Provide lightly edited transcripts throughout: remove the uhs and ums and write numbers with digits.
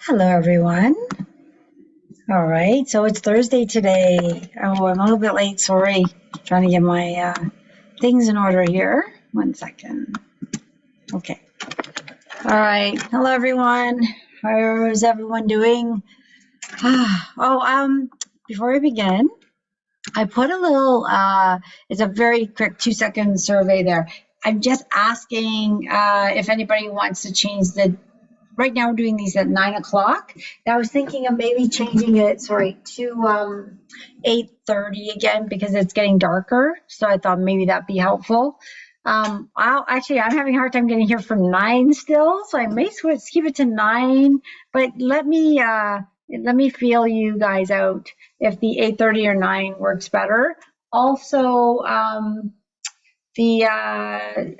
Hello, everyone. All right, so it's Thursday today. Oh, I'm a little bit late. Sorry. Trying to get my things in order here. 1 second. Okay. All right. Hello, everyone. How is everyone doing? Before we begin, I put a little, it's a very quick 2-second survey there. I'm just asking if anybody wants to change the right now we're doing these at 9 o'clock. I was thinking of maybe changing it, to 8:30 again because it's getting darker. So I thought maybe that'd be helpful. I'm having a hard time getting here from 9 still, so I may keep it to 9. But let me feel you guys out if the 8:30 or 9 works better. Also, the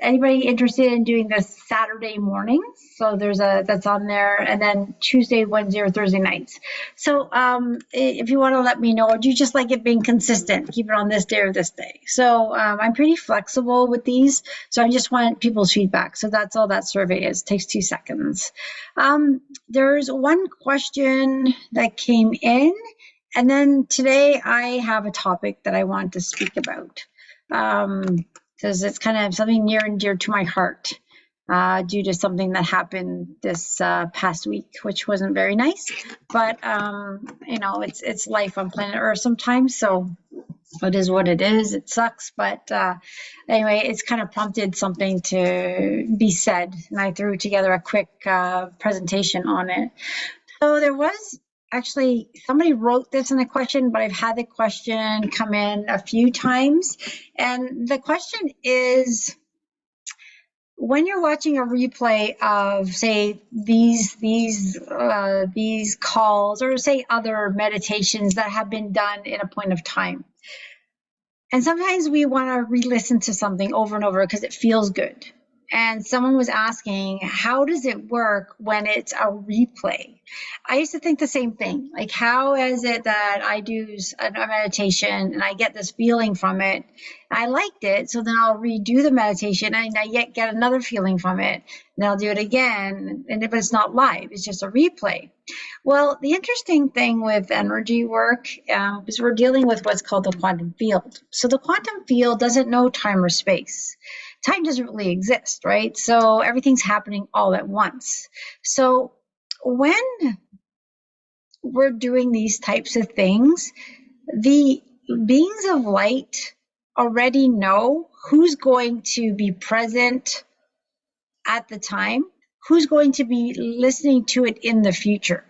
anybody interested in doing the Saturday mornings? So that's on there, and then Tuesday, Wednesday, or Thursday nights. So if you want to let me know, or do you just like it being consistent? Keep it on this day or this day. So I'm pretty flexible with these. So I just want people's feedback. So that's all that survey is. It takes 2 seconds. There's one question that came in, and then today I have a topic that I want to speak about. Because it's kind of something near and dear to my heart due to something that happened this past week, which wasn't very nice. But it's life on planet Earth sometimes, so it is what it is. It sucks, but anyway, it's kind of prompted something to be said, and I threw together a quick presentation on it. So there was actually somebody wrote this in a question, but I've had the question come in a few times, and the question is, when you're watching a replay of, say, these calls, or say other meditations that have been done in a point of time, and sometimes we want to re-listen to something over and over because it feels good. And someone was asking, how does it work when it's a replay? I used to think the same thing. Like, how is it that I do a meditation and I get this feeling from it? I liked it, so then I'll redo the meditation and I get another feeling from it. And I'll do it again, but it's not live, it's just a replay. Well, the interesting thing with energy work is we're dealing with what's called the quantum field. So the quantum field doesn't know time or space. Time doesn't really exist, right? So everything's happening all at once. So when we're doing these types of things, the beings of light already know who's going to be present at the time, who's going to be listening to it in the future,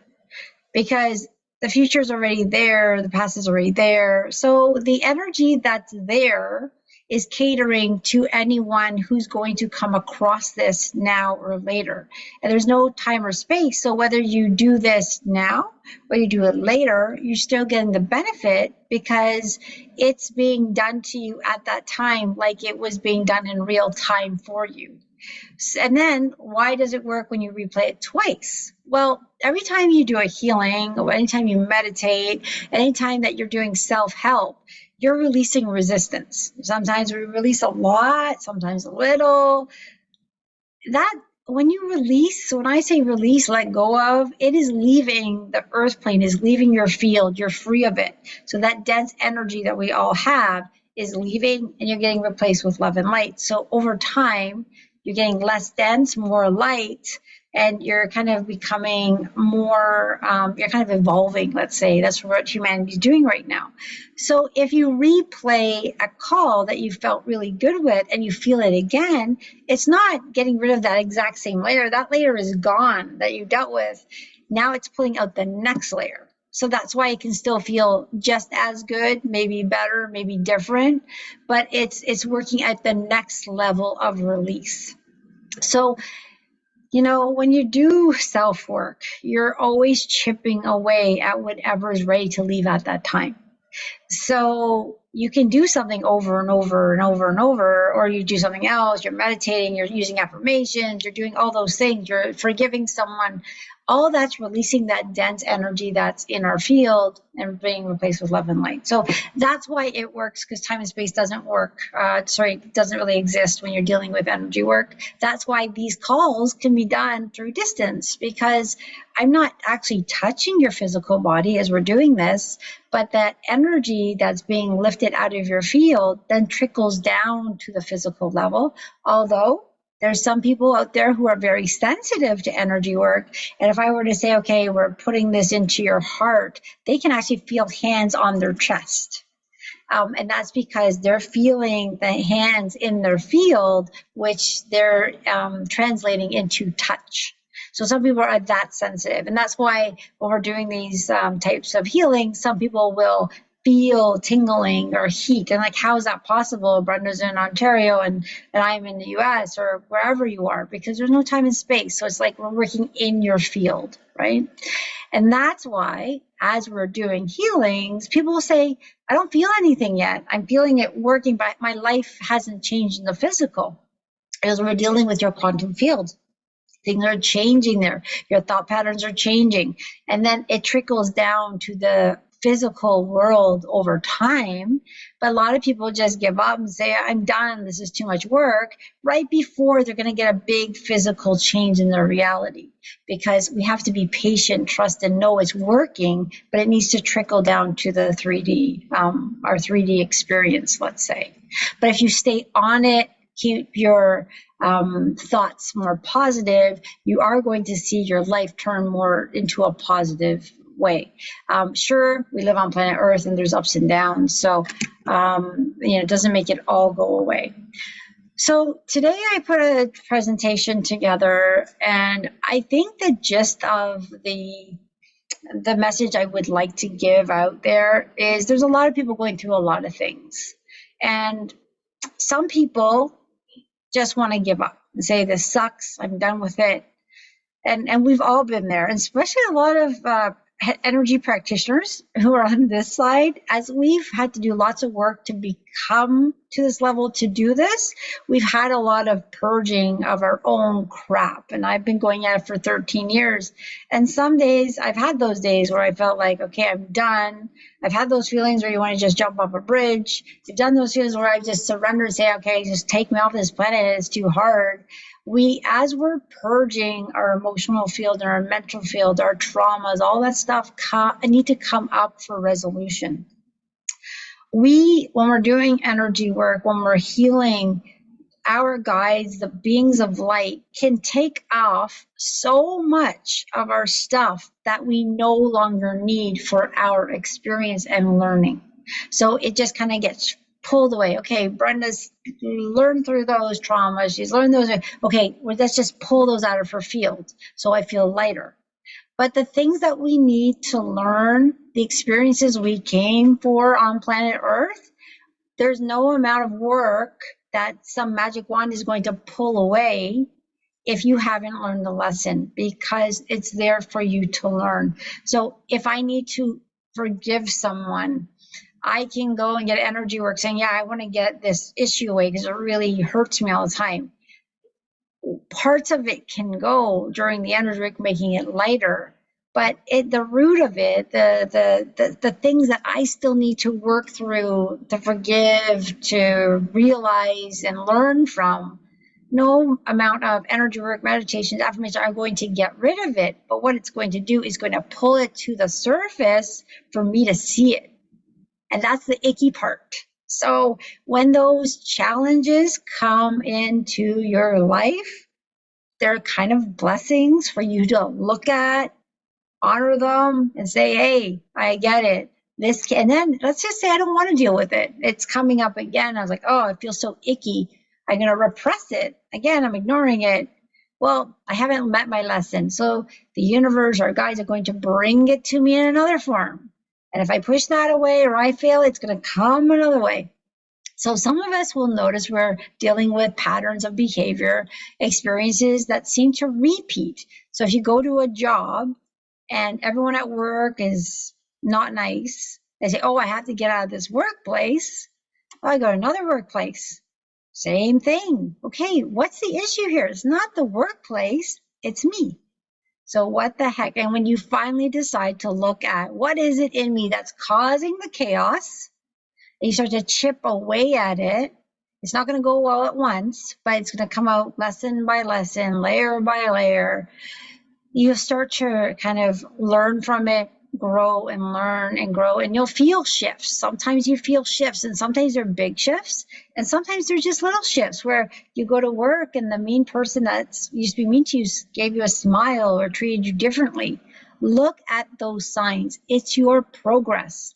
because the future is already there, the past is already there. So the energy that's there is catering to anyone who's going to come across this now or later. And there's no time or space. So whether you do this now or you do it later, you're still getting the benefit because it's being done to you at that time, like it was being done in real time for you. And then why does it work when you replay it twice? Well, every time you do a healing, or anytime you meditate, anytime that you're doing self-help, you're releasing resistance. Sometimes we release a lot, sometimes a little. That when you release, when I say release, let go of, it is leaving the earth plane, is leaving your field, you're free of it. So that dense energy that we all have is leaving and you're getting replaced with love and light. So over time, you're getting less dense, more light, and you're kind of becoming more, you're kind of evolving, let's say. That's what humanity is doing right now. So if you replay a call that you felt really good with and you feel it again, it's not getting rid of that exact same layer. That layer is gone that you dealt with. Now it's pulling out the next layer. So that's why it can still feel just as good, maybe better, maybe different, but it's working at the next level of release. So, when you do self-work, you're always chipping away at whatever is ready to leave at that time. So you can do something over and over and over and over, or you do something else, you're meditating, you're using affirmations, you're doing all those things, you're forgiving someone. All that's releasing that dense energy that's in our field and being replaced with love and light. So that's why it works, because time and space doesn't work. Doesn't really exist when you're dealing with energy work. That's why these calls can be done through distance, because I'm not actually touching your physical body as we're doing this, but that energy that's being lifted out of your field then trickles down to the physical level. Although there's some people out there who are very sensitive to energy work. And if I were to say, okay, we're putting this into your heart, they can actually feel hands on their chest. And that's because they're feeling the hands in their field, which they're translating into touch. So some people are that sensitive. And that's why when we're doing these types of healing, some people will feel tingling or heat. And like, how is that possible? Brenda's in Ontario and I'm in the US or wherever you are, because there's no time and space. So it's like we're working in your field, right? And that's why as we're doing healings, people will say, I don't feel anything yet. I'm feeling it working, but my life hasn't changed in the physical. As we're dealing with your quantum field, things are changing there. Your thought patterns are changing. And then it trickles down to the physical world over time. But a lot of people just give up and say, I'm done. This is too much work, right before they're going to get a big physical change in their reality. Because we have to be patient, trust, and know it's working, but it needs to trickle down to the 3D, our 3D experience, let's say. But if you stay on it, keep your thoughts more positive, you are going to see your life turn more into a positive way. Sure, we live on planet Earth and there's ups and downs, so it doesn't make it all go away. So today I put a presentation together, and I think the gist of the message I would like to give out there is there's a lot of people going through a lot of things, and some people just want to give up and say, this sucks, I'm done with it. And we've all been there, and especially a lot of energy practitioners who are on this side. As we've had to do lots of work to become to this level to do this, we've had a lot of purging of our own crap. And I've been going at it for 13 years. And some days, I've had those days where I felt like, okay, I'm done. I've had those feelings where you want to just jump off a bridge. I've done those feelings where I just surrender and say, okay, just take me off this planet, it's too hard. As we're purging our emotional field and our mental field, our traumas, all that stuff need to come up for resolution. When we're doing energy work, when we're healing, our guides, the beings of light, can take off so much of our stuff that we no longer need for our experience and learning. So it just kind of gets pulled away. Okay, Brenda's learned through those traumas. She's learned those. Okay, well, let's just pull those out of her field so I feel lighter. But the things that we need to learn, the experiences we came for on planet Earth, there's no amount of work that some magic wand is going to pull away if you haven't learned the lesson, because it's there for you to learn. So if I need to forgive someone, I can go and get energy work saying, yeah, I want to get this issue away because it really hurts me all the time. Parts of it can go during the energy work, making it lighter. But the root of it, the things that I still need to work through, to forgive, to realize and learn from, no amount of energy work, meditations, affirmations are going to get rid of it. But what it's going to do is going to pull it to the surface for me to see it. And that's the icky part. So when those challenges come into your life, they're kind of blessings for you to look at, honor them, and say, hey, I get it. And then let's just say I don't want to deal with it. It's coming up again. I was like, oh, I feel so icky. I'm going to repress it. Again, I'm ignoring it. Well, I haven't met my lesson. So the universe, our guides, are going to bring it to me in another form. And if I push that away or I fail, it's going to come another way. So some of us will notice we're dealing with patterns of behavior, experiences that seem to repeat. So if you go to a job and everyone at work is not nice, They say, oh, I have to get out of this workplace. Oh, I go to another workplace. Same thing. Okay, what's the issue here? It's not the workplace, it's me. So what the heck? And when you finally decide to look at what is it in me that's causing the chaos, and you start to chip away at it, it's not going to go all at once, but it's going to come out lesson by lesson, layer by layer. You start to kind of learn from it, grow and learn and grow, and you'll feel shifts. Sometimes you feel shifts, and sometimes they're big shifts, and sometimes they're just little shifts where you go to work and the mean person that used to be mean to you gave you a smile or treated you differently. Look at those signs. It's your progress.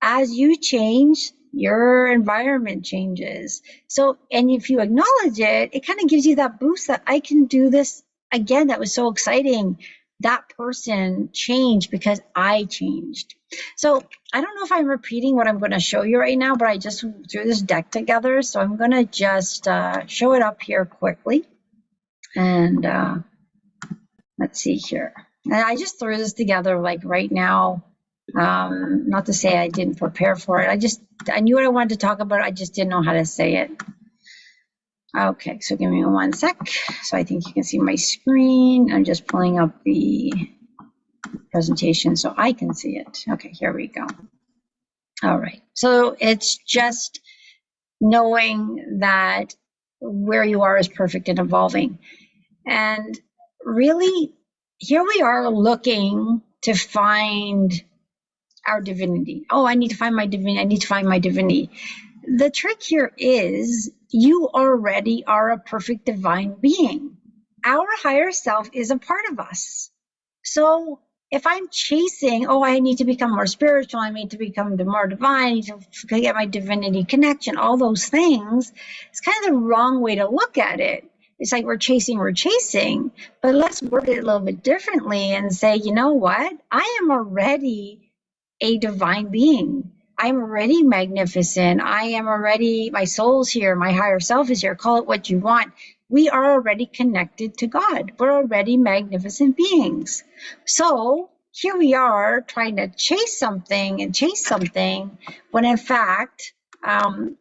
As you change, your environment changes. So, and if you acknowledge it, it kind of gives you that boost that I can do this again. That was so exciting. That person changed because I changed. So I don't know if I'm repeating what I'm going to show you right now, but I just threw this deck together. So I'm going to just show it up here quickly. And let's see here. And I just threw this together like right now. Not to say I didn't prepare for it. I knew what I wanted to talk about. I just didn't know how to say it. Okay, so give me 1 sec. So I think you can see my screen. I'm just pulling up the presentation so I can see it. Okay, here we go. All right, so it's just knowing that where you are is perfect and evolving. And really, here we are looking to find our divinity. Oh, I need to find my divinity. I need to find my divinity. The trick here is you already are a perfect divine being. Our higher self is a part of us. So if I'm chasing, oh, I need to become more spiritual, I need to become more divine, I need to get my divinity connection, all those things, it's kind of the wrong way to look at it. It's like we're chasing, but let's word it a little bit differently and say, you know what? I am already a divine being. I'm already magnificent. I am already, my soul's here, my higher self is here, call it what you want. We are already connected to God. We're already magnificent beings. So here we are trying to chase something when in fact,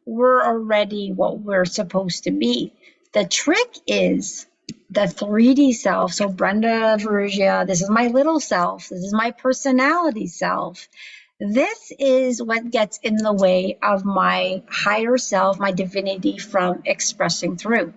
we're already what we're supposed to be. The trick is the 3D self. So Brenda Verugia, this is my little self. This is my personality self. This is what gets in the way of my higher self, my divinity, from expressing through.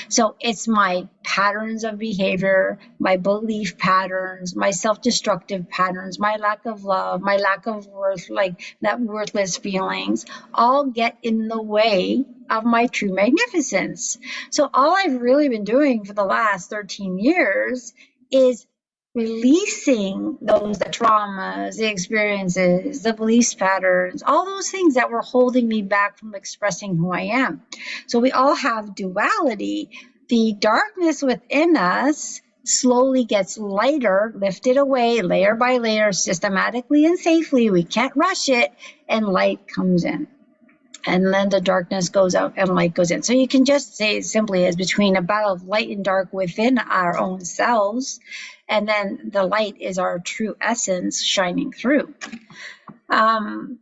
So it's my patterns of behavior, my belief patterns, my self-destructive patterns, my lack of love, my lack of worth, like that worthless feelings, all get in the way of my true magnificence. So all I've really been doing for the last 13 years is releasing the traumas, the experiences, the belief patterns, all those things that were holding me back from expressing who I am. So we all have duality. The darkness within us slowly gets lighter, lifted away, layer by layer, systematically and safely. We can't rush it, and light comes in. And then the darkness goes out and light goes in. So you can just say it simply as between a battle of light and dark within our own selves, and then the light is our true essence shining through. Oh,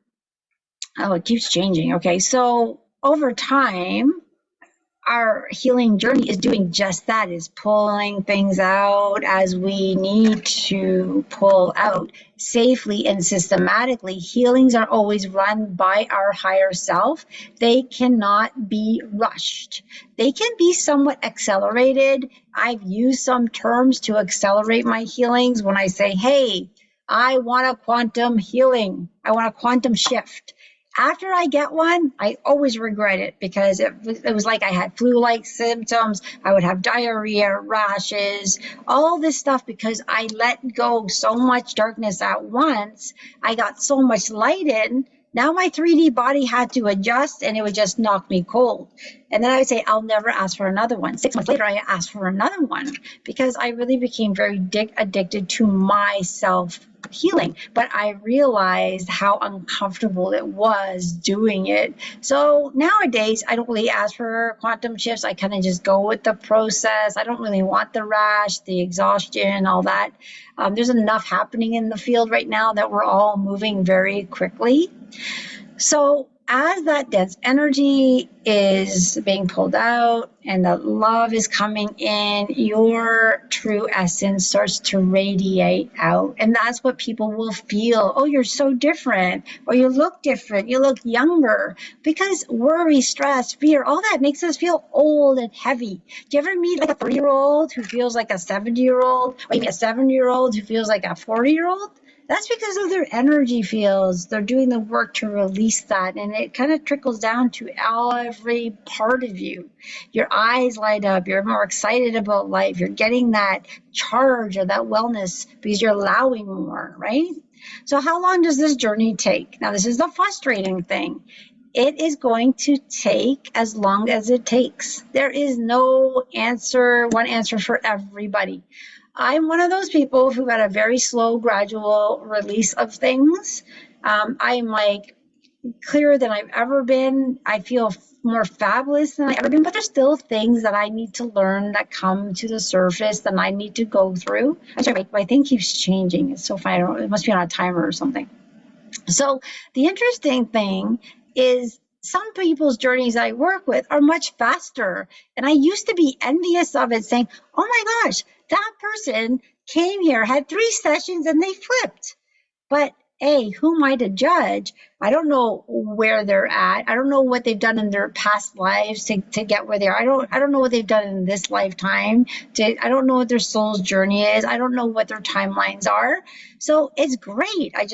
it keeps changing. Okay, so over time, our healing journey is doing just that, is pulling things out as we need to pull out safely and systematically. Healings are always run by our higher self. They cannot be rushed. They can be somewhat accelerated. I've used some terms to accelerate my healings when I say, hey, I want a quantum healing. I want a quantum shift. After I get one, I always regret it because it was like I had flu-like symptoms. I would have diarrhea, rashes, all this stuff because I let go so much darkness at once. I got so much light in. Now my 3D body had to adjust and it would just knock me cold. And then I would say, I'll never ask for another one. 6 months later, I asked for another one because I really became very addicted to myself healing, but I realized how uncomfortable it was doing it. So nowadays, I don't really ask for quantum shifts. I kind of just go with the process. I don't really want the rash, the exhaustion, all that. There's enough happening in the field right now that we're all moving very quickly. So as that dense energy is being pulled out and the love is coming in, your true essence starts to radiate out. And that's what people will feel. Oh, you're so different, or you look different, you look younger. Because worry, stress, fear, all that makes us feel old and heavy. Do you ever meet like a 30-year-old who feels like a 70-year-old, or maybe a 70-year-old who feels like a 40-year-old? That's because of their energy fields. They're doing the work to release that, and it kind of trickles down to every part of you. Your eyes light up. You're more excited about life. You're getting that charge or that wellness because you're allowing more, right? So how long does this journey take? Now, this is the frustrating thing. It is going to take as long as it takes. There is no answer, one answer for everybody. I'm one of those people who got a very slow, gradual release of things. I'm like clearer than I've ever been. I feel more fabulous than I've ever been, but there's still things that I need to learn that come to the surface that I need to go through. I'm sorry, my thing keeps changing. It's so funny. It must be on a timer or something. So the interesting thing is some people's journeys I work with are much faster. And I used to be envious of it, saying, oh my gosh, that person came here, had 3 sessions, and they flipped. But A, who am I to judge? I don't know where they're at. I don't know what they've done in their past lives to get where they are. I don't know what they've done in this lifetime. I don't know what their soul's journey is. I don't know what their timelines are. So it's great. I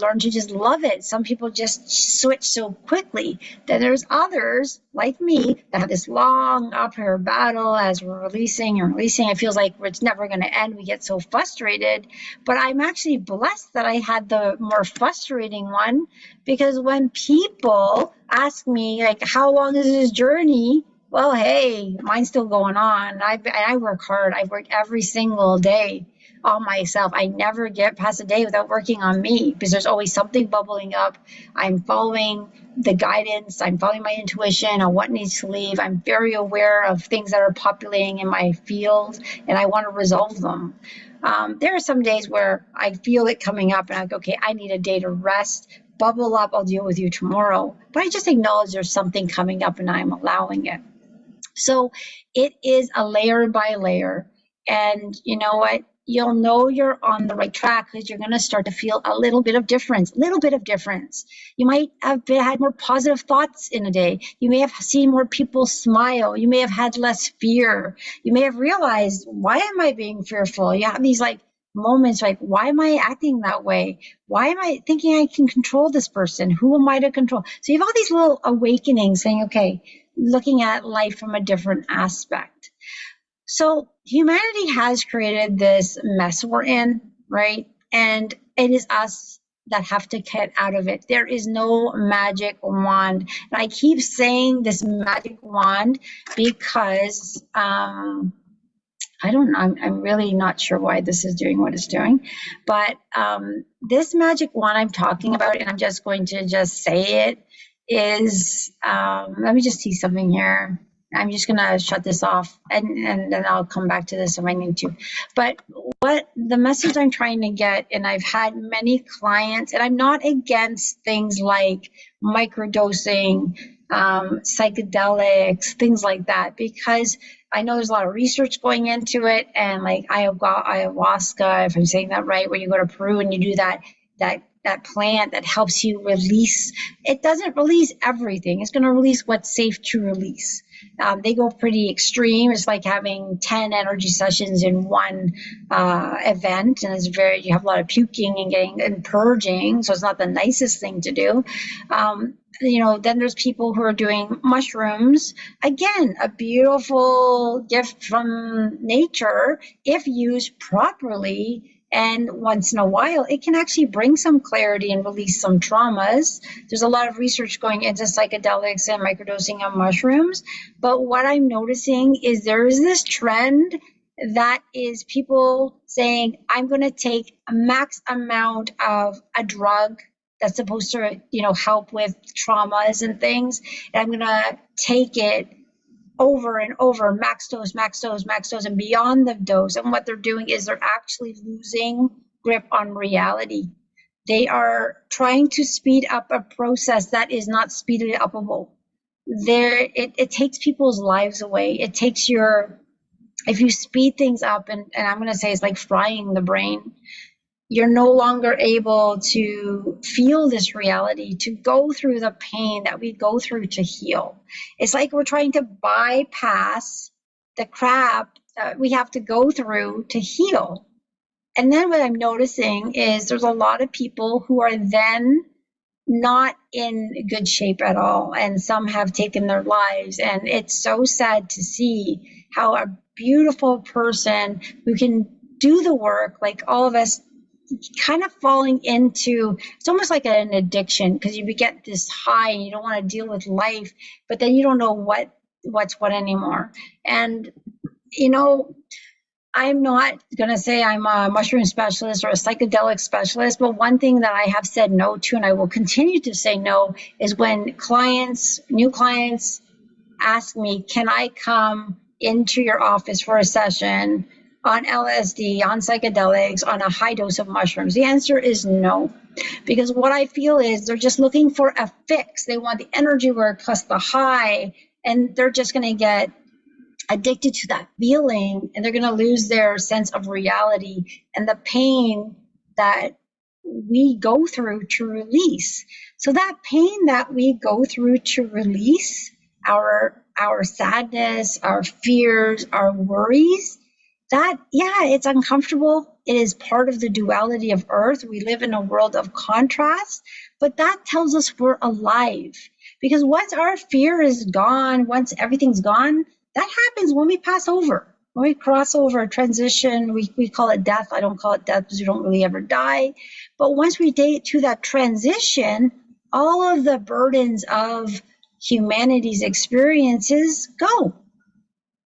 learned to just love it. Some people just switch so quickly. Then there's others like me that have this long uphill battle as we're releasing and releasing. It feels like it's never going to end. We get so frustrated. But I'm actually blessed that I had the more frustrating one, because when people ask me, like, how long is this journey? Well, hey, mine's still going on. I work hard. I work every single day on myself. I never get past a day without working on me, because there's always something bubbling up. I'm following the guidance. I'm following my intuition on what needs to leave. I'm very aware of things that are populating in my field, and I want to resolve them. There are some days where I feel it coming up and I go, okay, I need a day to rest. Bubble up, I'll deal with you tomorrow. But I just acknowledge there's something coming up and I'm allowing it. So it is a layer by layer. And you know what? You'll know you're on the right track because you're going to start to feel a little bit of difference, You might have had more positive thoughts in a day. You may have seen more people smile. You may have had less fear. You may have realized, why am I being fearful? You have these like moments like, why am I acting that way? Why am I thinking I can control this person? Who am I to control? So you have all these little awakenings saying, okay, looking at life from a different aspect. So humanity has created this mess we're in, right? And it is us that have to get out of it. There is no magic wand. And I keep saying this magic wand because I'm really not sure why this is doing what it's doing. But this magic wand I'm talking about, and I'm just going to just say it, is, let me just see something here. I'm just going to shut this off and then I'll come back to this if I need to. But what the message I'm trying to get, and I've had many clients, and I'm not against things like microdosing, psychedelics, things like that, because I know there's a lot of research going into it, and like ayahuasca, if I'm saying that right, where you go to Peru and you do that plant that helps you release. It doesn't release everything. It's going to release what's safe to release. They go pretty extreme. It's like having 10 energy sessions in one event, and you have a lot of puking and getting and purging, so it's not the nicest thing to do. Then there's people who are doing mushrooms. Again, a beautiful gift from nature if used properly. And once in a while, it can actually bring some clarity and release some traumas. There's a lot of research going into psychedelics and microdosing of mushrooms. But what I'm noticing is there is this trend That is people saying, I'm going to take a max amount of a drug that's supposed to, help with traumas and things. And I'm going to take it over and over, max dose, max dose, max dose, and beyond the dose. And what they're doing is they're actually losing grip on reality. They are trying to speed up a process that is not speeded upable. It takes people's lives away. It takes if you speed things up, and I'm going to say it's like frying the brain, you're no longer able to feel this reality, to go through the pain that we go through to heal. It's like we're trying to bypass the crap that we have to go through to heal. And then what I'm noticing is there's a lot of people who are then not in good shape at all, and some have taken their lives. And it's so sad to see how a beautiful person who can do the work, like all of us, kind of falling into, it's almost like an addiction, because you get this high and you don't want to deal with life, but then you don't know what's what anymore. And I'm not going to say I'm a mushroom specialist or a psychedelic specialist, but one thing that I have said no to, and I will continue to say no, is when new clients ask me, can I come into your office for a session on LSD, on psychedelics, on a high dose of mushrooms? The answer is no, because what I feel is they're just looking for a fix. They want the energy work plus the high, and they're just going to get addicted to that feeling, and they're going to lose their sense of reality and the pain that we go through to release. So that pain that we go through to release, our sadness, our fears, our worries, it's uncomfortable. It is part of the duality of Earth. We live in a world of contrast, but that tells us we're alive. Because once our fear is gone, once everything's gone, that happens when we pass over. When we cross over a transition, we call it death. I don't call it death because we don't really ever die. But once we get to that transition, all of the burdens of humanity's experiences go.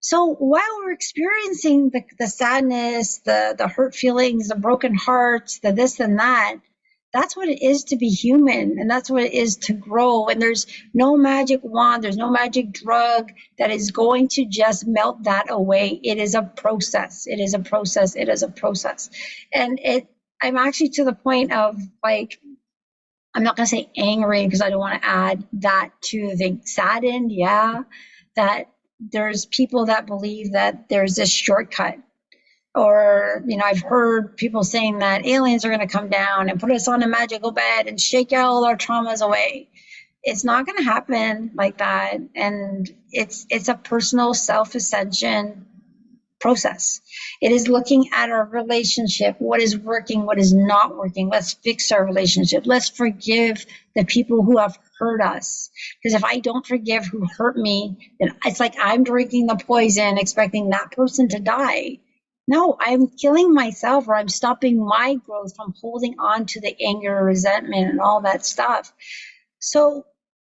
So while we're experiencing the sadness, the hurt feelings, the broken hearts, the this and that, that's what it is to be human, and that's what it is to grow. And there's no magic wand, there's no magic drug that is going to just melt that away. It is a process. It is a process. It is a process. And I'm actually to the point of, like, I'm not going to say angry because I don't want to add that to the saddened, that there's people that believe that there's this shortcut. Or, I've heard people saying that aliens are going to come down and put us on a magical bed and shake all our traumas away. It's not going to happen like that. And it's a personal self-ascension process. It is looking at our relationship, what is working, what is not working. Let's fix our relationship. Let's forgive the people who have hurt us. Because if I don't forgive who hurt me, then it's like I'm drinking the poison, expecting that person to die. No, I'm killing myself, or I'm stopping my growth from holding on to the anger, resentment, and all that stuff. So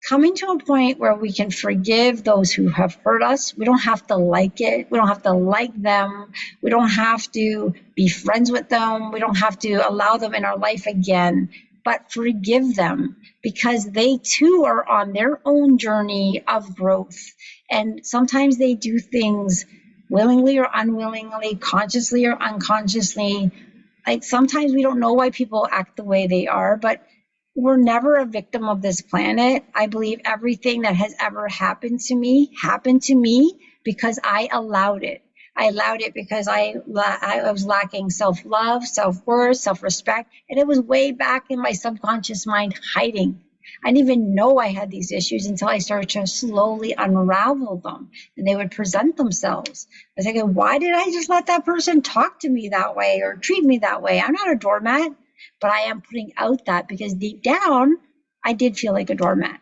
coming to a point where we can forgive those who have hurt us, we don't have to like it. We don't have to like them. We don't have to be friends with them. We don't have to allow them in our life again, but forgive them, because they too are on their own journey of growth. And sometimes they do things willingly or unwillingly, consciously or unconsciously. Like, sometimes we don't know why people act the way they are, but we're never a victim of this planet. I believe everything that has ever happened to me because I allowed it. I allowed it because I was lacking self-love, self-worth, self-respect, and it was way back in my subconscious mind hiding. I didn't even know I had these issues until I started to slowly unravel them, and they would present themselves. I was thinking, why did I just let that person talk to me that way or treat me that way? I'm not a doormat, but I am putting out that because deep down, I did feel like a doormat.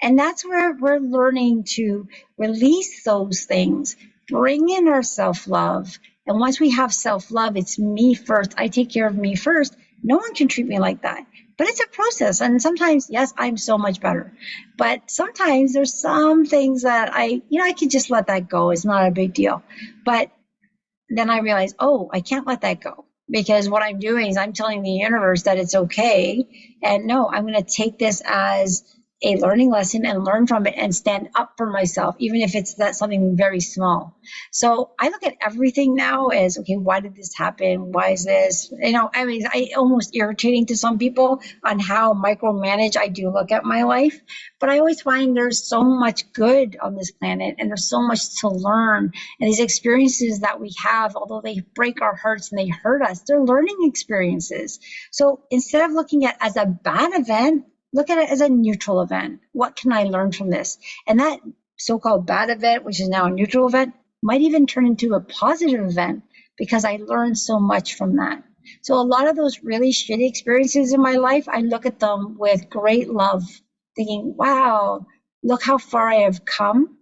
And that's where we're learning to release those things, bring in our self-love. And once we have self-love, it's me first. I take care of me first. No one can treat me like that. But it's a process. And sometimes, yes, I'm so much better. But sometimes there's some things that I could just let that go. It's not a big deal. But then I realized, oh, I can't let that go, because what I'm doing is I'm telling the universe that it's okay. And no, I'm going to take this as a learning lesson and learn from it and stand up for myself, even if it's that something very small. So I look at everything now as, okay, why did this happen? Why is this? I mean, I almost irritating to some people on how micromanage I do look at my life. But I always find there's so much good on this planet, and there's so much to learn. And these experiences that we have, although they break our hearts and they hurt us, they're learning experiences. So instead of looking at it as a bad event, look at it as a neutral event. What can I learn from this? And that so-called bad event, which is now a neutral event, might even turn into a positive event, because I learned so much from that. So a lot of those really shitty experiences in my life, I look at them with great love, thinking, wow, look how far I have come.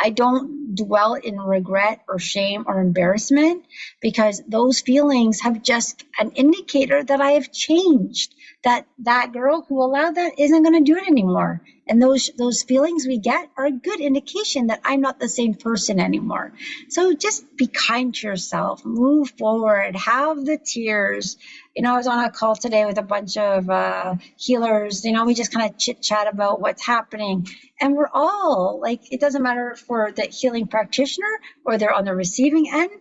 I don't dwell in regret or shame or embarrassment, because those feelings have just an indicator that I have changed, that girl who allowed that isn't going to do it anymore. And those feelings we get are a good indication that I'm not the same person anymore. So just be kind to yourself, move forward, have the tears. I was on a call today with a bunch of healers. We just kind of chit chat about what's happening. And we're all like, it doesn't matter if we're the healing practitioner or they're on the receiving end.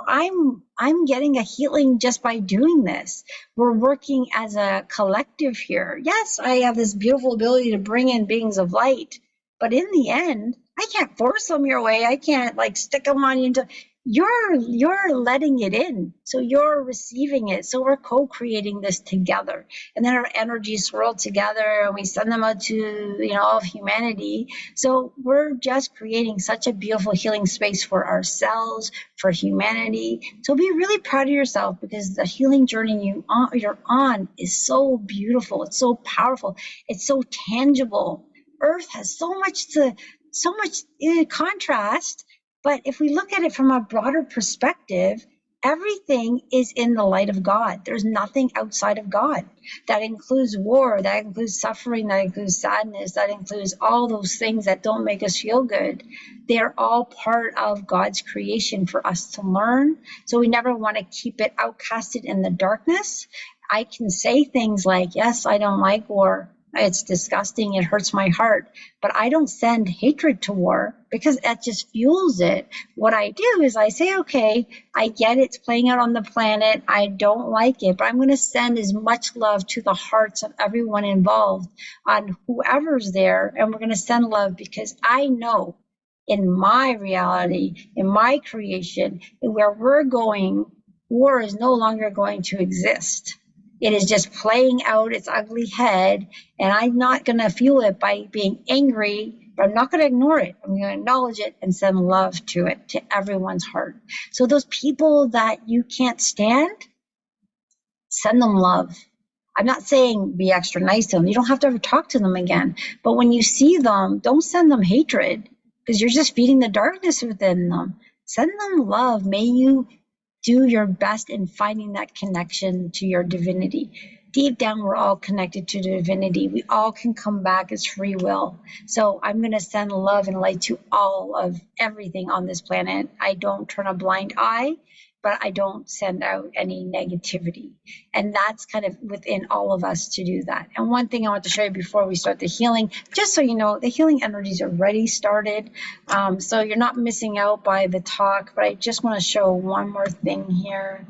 I'm getting a healing just by doing this. We're working as a collective here. Yes, I have this beautiful ability to bring in beings of light, but in the end, I can't force them your way. I can't stick them on you until you're letting it in. So you're receiving it. So we're co-creating this together. And then our energies swirl together and we send them out to, all of humanity. So we're just creating such a beautiful healing space for ourselves, for humanity. So be really proud of yourself, because the healing journey you're on is so beautiful. It's so powerful. It's so tangible. Earth has so much contrast. But if we look at it from a broader perspective, everything is in the light of God. There's nothing outside of God. That includes war, that includes suffering, that includes sadness, that includes all those things that don't make us feel good. They're all part of God's creation for us to learn. So we never want to keep it outcasted in the darkness. I can say things like, yes, I don't like war. It's disgusting. It hurts my heart. But I don't send hatred to war, because that just fuels it. What I do is I say, okay, I get it's playing out on the planet. I don't like it, but I'm going to send as much love to the hearts of everyone involved, on whoever's there. And we're going to send love, because I know in my reality, in my creation, and where we're going, war is no longer going to exist. It is just playing out its ugly head, and I'm not going to fuel it by being angry, but I'm not going to ignore it. I'm going to acknowledge it and send love to it, to everyone's heart. So those people that you can't stand, send them love. I'm not saying be extra nice to them. You don't have to ever talk to them again. But when you see them, don't send them hatred, because you're just feeding the darkness within them. Send them love. May you do your best in finding that connection to your divinity. Deep down, we're all connected to divinity. We all can come back as free will. So I'm going to send love and light to all of everything on this planet. I don't turn a blind eye, but I don't send out any negativity. And that's kind of within all of us to do that. And one thing I want to show you before we start the healing, just so you know, the healing energies are already started. So you're not missing out by the talk, but I just want to show one more thing here.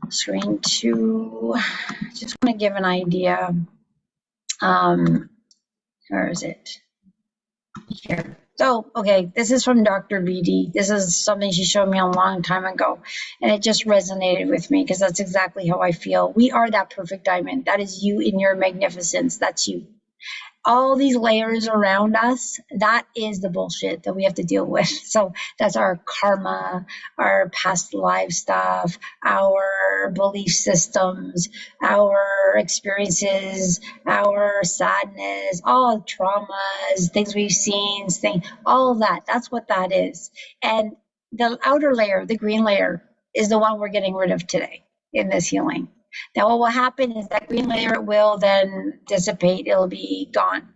Screen 2. Just want to give an idea. Where is it? Here. So, okay, this is from Dr. BD. This is something she showed me a long time ago, and it just resonated with me, because that's exactly how I feel. We are that perfect diamond. That is you in your magnificence. That's you. All these layers around us, that is the bullshit that we have to deal with. So that's our karma, our past life stuff, our belief systems, our experiences, our sadness, all traumas, things we've seen, all of that. That's what that is. And the outer layer, the green layer, is the one we're getting rid of today in this healing. Now, what will happen is that green layer will then dissipate. It'll be gone.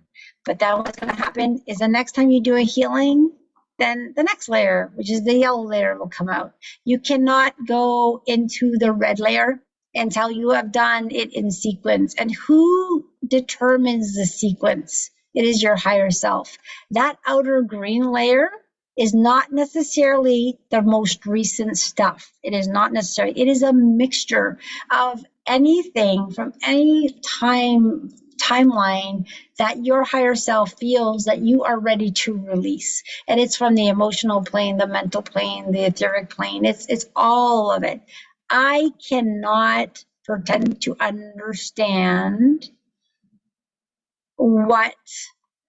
But then what's going to happen is the next time you do a healing, then the next layer, which is the yellow layer, will come out. You cannot go into the red layer until you have done it in sequence. And who determines the sequence? It is your higher self. That outer green layer is not necessarily the most recent stuff. It is not necessarily. It is a mixture of anything from any timeline that your higher self feels that you are ready to release. And it's from the emotional plane, the mental plane, the etheric plane. It's all of it. I cannot pretend to understand what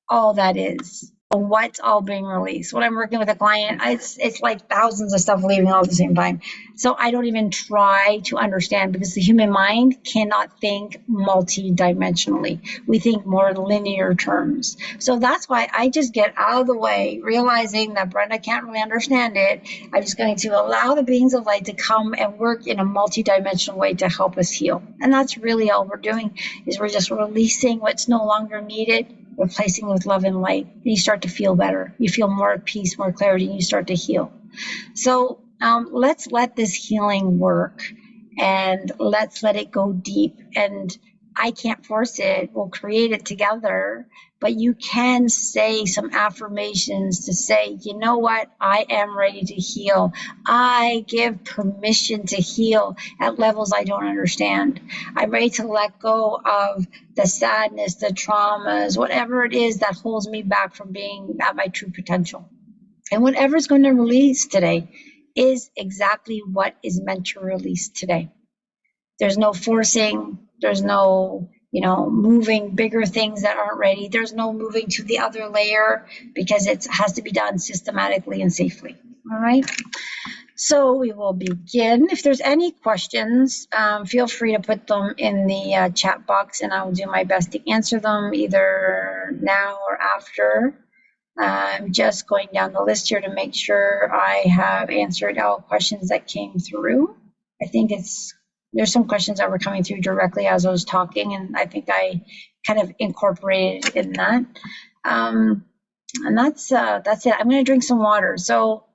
all that is, what's all being released. When I'm working with a client, it's like thousands of stuff leaving all at the same time. So I don't even try to understand, because the human mind cannot think multi-dimensionally. We think more linear terms. So that's why I just get out of the way, realizing that Brenda can't really understand it. I'm just going to allow the beings of light to come and work in a multi-dimensional way to help us heal. And that's really all we're doing, is we're just releasing what's no longer needed, replacing with love and light. And you start to feel better. You feel more peace, more clarity, and you start to heal. So let's let this healing work, and let's let it go deep. And I can't force it. We'll create it together. But you can say some affirmations to say, you know what? I am ready to heal. I give permission to heal at levels I don't understand. I'm ready to let go of the sadness, the traumas, whatever it is that holds me back from being at my true potential. And whatever's going to release today is exactly what is meant to release today. There's no forcing. There's no, moving bigger things that aren't ready. There's no moving to the other layer, because it has to be done systematically and safely. All right. So we will begin. If there's any questions, feel free to put them in the chat box, and I will do my best to answer them either now or after. I'm just going down the list here to make sure I have answered all questions that came through. I think there's some questions that were coming through directly as I was talking, and I think I kind of incorporated in that. And that's it. I'm going to drink some water. So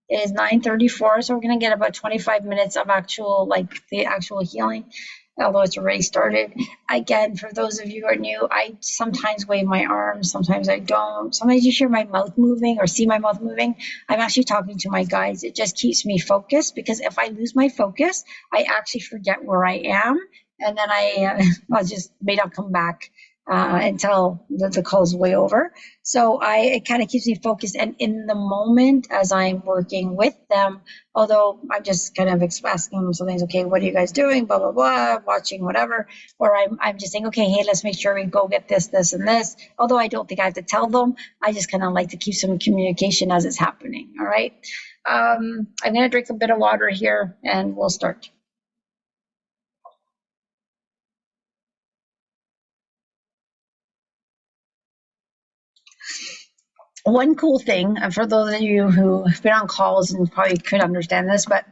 it is 9:34, so we're going to get about 25 minutes of the actual healing, although it's already started. Again, for those of you who are new, I sometimes wave my arms, sometimes I don't. Sometimes you hear my mouth moving or see my mouth moving. I'm actually talking to my guides. It just keeps me focused, because if I lose my focus, I actually forget where I am, and then I'll just may not come back until the call's way over. So it kind of keeps me focused and in the moment as I'm working with them, although I'm just kind of asking them something, okay, what are you guys doing, blah, blah, blah, watching whatever, or I'm just saying, okay, hey, let's make sure we go get this, this, and this. Although I don't think I have to tell them, I just kind of like to keep some communication as it's happening, all right? I'm going to drink a bit of water here, and we'll start. One cool thing, for those of you who've been on calls and probably could understand this, but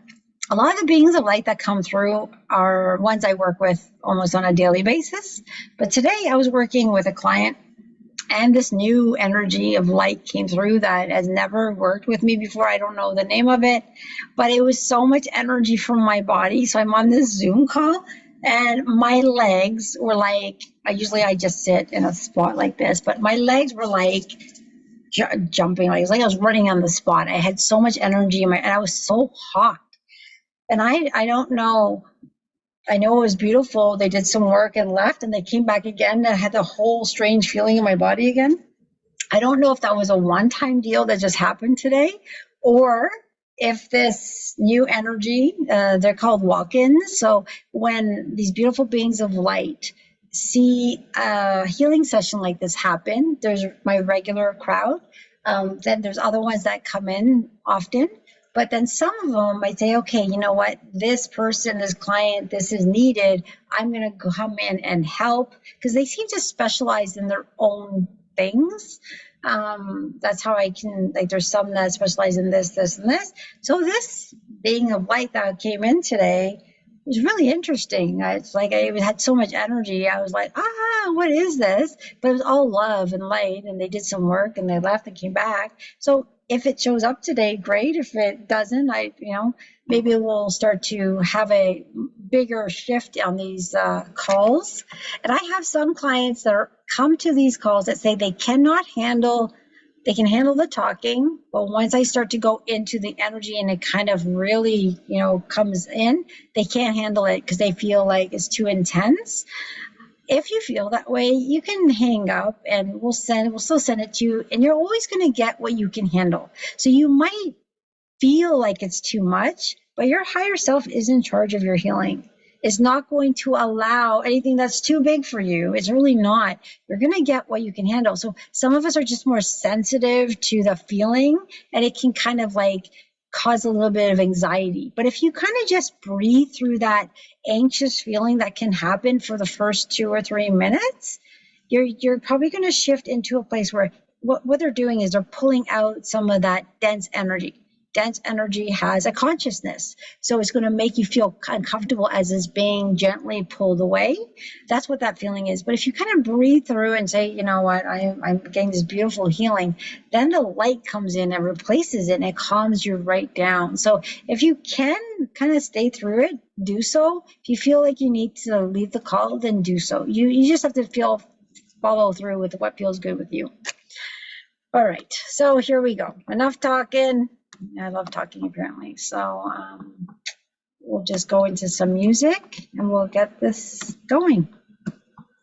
a lot of the beings of light that come through are ones I work with almost on a daily basis. But today I was working with a client, and this new energy of light came through that has never worked with me before. I don't know the name of it, but it was so much energy from my body. So I'm on this Zoom call, and my legs were like, I just sit in a spot like this, but my legs were like jumping. Like, it was like I was running on the spot. I had so much energy and I was so hot. And I don't know. I know it was beautiful. They did some work and left, and they came back again. I had the whole strange feeling in my body again. I don't know if that was a one-time deal that just happened today, or if this new energy, they're called walk-ins. So when these beautiful beings of light see a healing session like this happen, there's my regular crowd. Then there's other ones that come in often. But then some of them might say, okay, you know what, this person, this client, this is needed. I'm going to come in and help, because they seem to specialize in their own things. That's how I can, there's some that specialize in this, this, and this. So this being of light that came in today was really interesting. It's like I had so much energy. I was like, what is this? But it was all love and light, and they did some work and they left and came back. So if it shows up today, great. If it doesn't, maybe we'll start to have a bigger shift on these calls. And I have some clients that come to these calls that say they can handle the talking, but once I start to go into the energy and it kind of really, comes in, they can't handle it because they feel like it's too intense. If you feel that way, you can hang up and we'll still send it to you, and you're always going to get what you can handle. So you might feel like it's too much, but your higher self is in charge of your healing. It's not going to allow anything that's too big for you. It's really not. You're going to get what you can handle. So some of us are just more sensitive to the feeling, and it can kind of like cause a little bit of anxiety. But if you kind of just breathe through that anxious feeling that can happen for the first 2 or 3 minutes, you're probably going to shift into a place where what they're doing is they're pulling out some of that dense energy. Dense energy has a consciousness, so it's going to make you feel uncomfortable as it's being gently pulled away. That's what that feeling is. But if you kind of breathe through and say, you know what, I'm getting this beautiful healing, then the light comes in and replaces it, and it calms you right down. So if you can kind of stay through it, do so. If you feel like you need to leave the call, then do so. You just have to follow through with what feels good with you. All right, so here we go. Enough talking. I love talking, apparently. So we'll just go into some music and we'll get this going.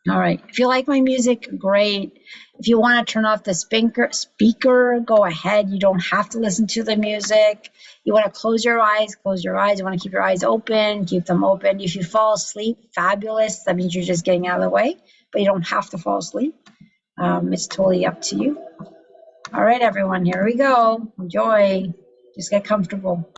All right. If you like my music, great. If you want to turn off the speaker, go ahead. You don't have to listen to the music. You want to close your eyes, close your eyes. You want to keep your eyes open, keep them open. If you fall asleep, fabulous. That means you're just getting out of the way, but you don't have to fall asleep. It's totally up to you. All right, everyone, here we go. Enjoy. Just get comfortable.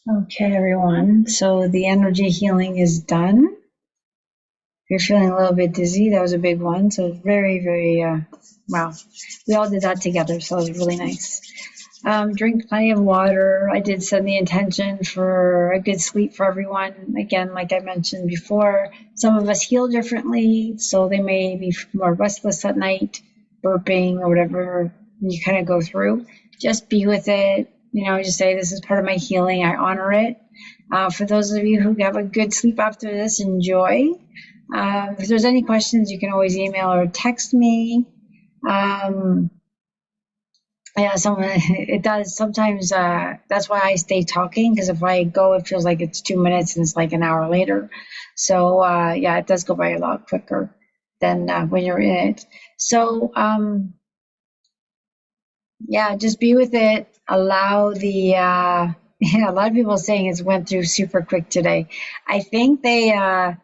Okay, everyone. So the energy healing is done. If you're feeling a little bit dizzy, that was a big one. So very, very, wow. We all did that together, so it was really nice. Drink plenty of water. I did set the intention for a good sleep for everyone. Again, like I mentioned before, some of us heal differently, so they may be more restless at night, burping or whatever you kind of go through. Just be with it. Just say, this is part of my healing. I honor it. For those of you who have a good sleep after this, enjoy. If there's any questions, you can always email or text me. Yeah, it does sometimes. That's why I stay talking, because if I go, it feels like it's 2 minutes and it's like an hour later. So yeah, it does go by a lot quicker than when you're in it. So yeah, just be with it. Allow the yeah, a lot of people are saying it's went through super quick today. I think they're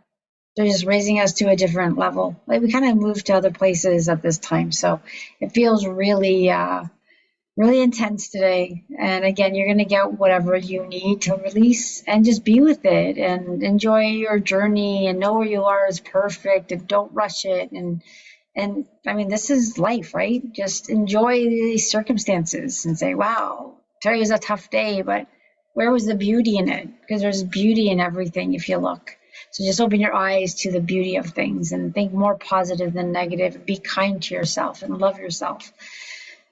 just raising us to a different level. Like, we kind of moved to other places at this time, so it feels really really intense today. And again, you're going to get whatever you need to release, and just be with it and enjoy your journey, and know where you are is perfect, and don't rush it. And I mean, this is life, right? Just enjoy these circumstances and say, wow, today was a tough day, but where was the beauty in it? Because there's beauty in everything if you look. So just open your eyes to the beauty of things, and think more positive than negative. Be kind to yourself and love yourself.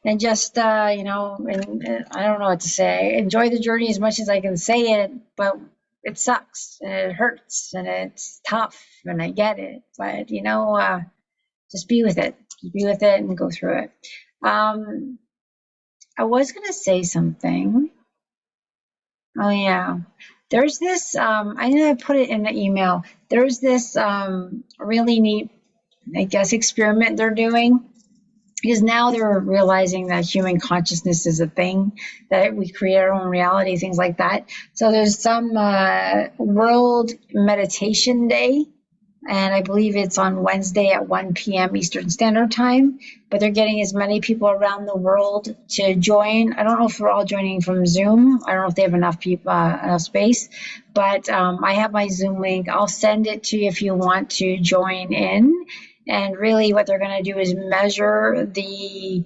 And just, and I don't know what to say. Enjoy the journey as much as I can say it, but it sucks and it hurts and it's tough, and I get it. But, just be with it. Be with it and go through it. I was going to say something. Oh, yeah. There's this, I know I put it in the email. There's this really neat I guess, experiment they're doing, because now they're realizing that human consciousness is a thing, that we create our own reality, things like that. So there's some World Meditation Day, and I believe it's on Wednesday at 1 p.m. Eastern Standard Time, but they're getting as many people around the world to join. I don't know if we're all joining from Zoom. I don't know if they have enough people, enough space, but I have my Zoom link. I'll send it to you if you want to join in. And really what they're going to do is measure the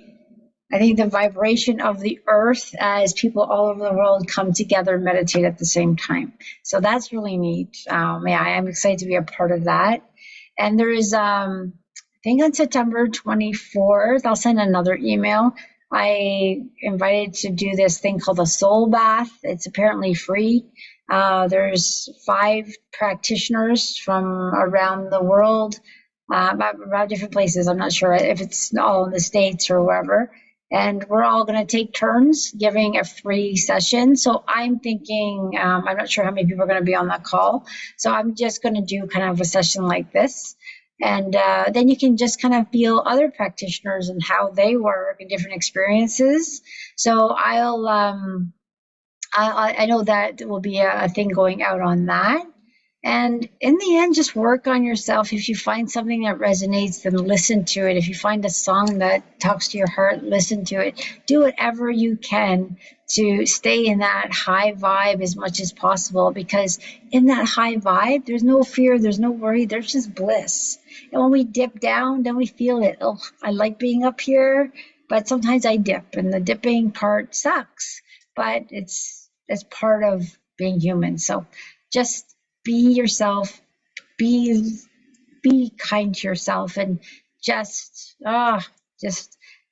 vibration of the earth as people all over the world come together and meditate at the same time. So that's really neat. Yeah, I'm excited to be a part of that. And there is, I think on September 24th, I'll send another email. I invited to do this thing called a soul bath. It's apparently free. There's 5 practitioners from around the world, about different places. I'm not sure if it's all in the States or wherever. And we're all going to take turns giving a free session. So I'm thinking, I'm not sure how many people are going to be on that call. So I'm just going to do kind of a session like this. And then you can just kind of feel other practitioners and how they work and different experiences. So I know that will be a thing going out on that. And in the end, just work on yourself. If you find something that resonates, then listen to it. If you find a song that talks to your heart, listen to it. Do whatever you can to stay in that high vibe as much as possible, because in that high vibe, there's no fear, there's no worry, there's just bliss. And when we dip down, then we feel it. Oh, I like being up here, but sometimes I dip, and the dipping part sucks, but it's part of being human. So just be yourself, be kind to yourself, and just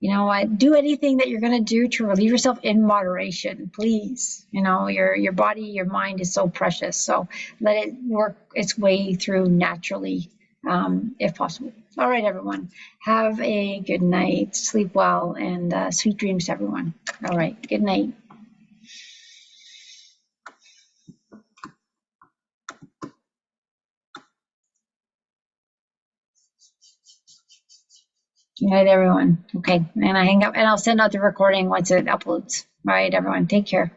you know what, do anything that you're going to do to relieve yourself in moderation, please. You know, your body, your mind is so precious, so let it work its way through naturally, if possible. All right, everyone, have a good night, sleep well, and sweet dreams to everyone. All right, good night. Good night, everyone. Okay, and I hang up, and I'll send out the recording once it uploads. All right, everyone, take care.